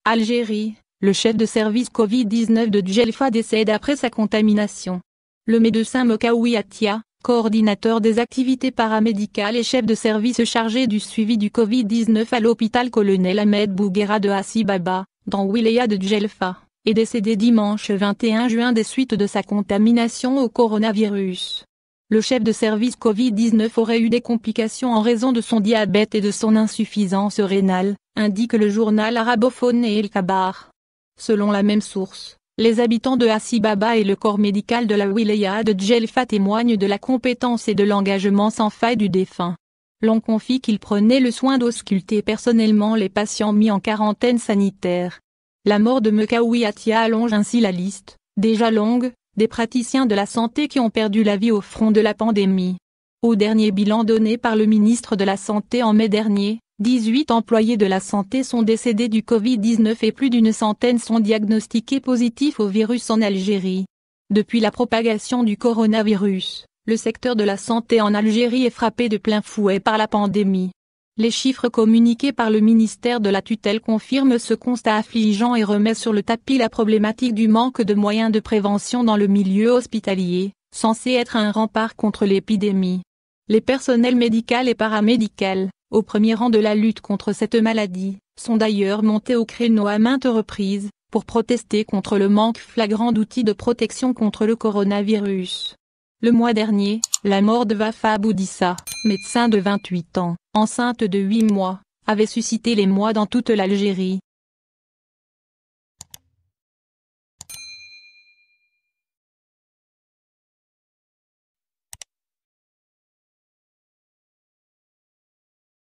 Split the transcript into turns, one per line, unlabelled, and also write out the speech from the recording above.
Algérie, le chef de service Covid-19 de Djelfa décède après sa contamination. Le médecin Mokaoui Atia, coordinateur des activités paramédicales et chef de service chargé du suivi du Covid-19 à l'hôpital Colonel Ahmed Bouguera de Hassi Baba, dans Wilaya de Djelfa, est décédé dimanche 21 juin des suites de sa contamination au coronavirus. Le chef de service Covid-19 aurait eu des complications en raison de son diabète et de son insuffisance rénale, indique le journal arabophone El Kabar. Selon la même source, les habitants de Hassi Baba et le corps médical de la wilaya de Djelfa témoignent de la compétence et de l'engagement sans faille du défunt. L'on confie qu'il prenait le soin d'ausculter personnellement les patients mis en quarantaine sanitaire. La mort de Mokaoui Atia allonge ainsi la liste, déjà longue, des praticiens de la santé qui ont perdu la vie au front de la pandémie. Au dernier bilan donné par le ministre de la Santé en mai dernier, 18 employés de la santé sont décédés du Covid-19 et plus d'une centaine sont diagnostiqués positifs au virus en Algérie. Depuis la propagation du coronavirus, le secteur de la santé en Algérie est frappé de plein fouet par la pandémie. Les chiffres communiqués par le ministère de la tutelle confirment ce constat affligeant et remet sur le tapis la problématique du manque de moyens de prévention dans le milieu hospitalier, censé être un rempart contre l'épidémie. Les personnels médicaux et paramédicaux, au premier rang de la lutte contre cette maladie, sont d'ailleurs montés au créneau à maintes reprises, pour protester contre le manque flagrant d'outils de protection contre le coronavirus. Le mois dernier, la mort de Wafa Boudissa, médecin de 28 ans, enceinte de 8 mois, avait suscité l'émoi dans toute l'Algérie.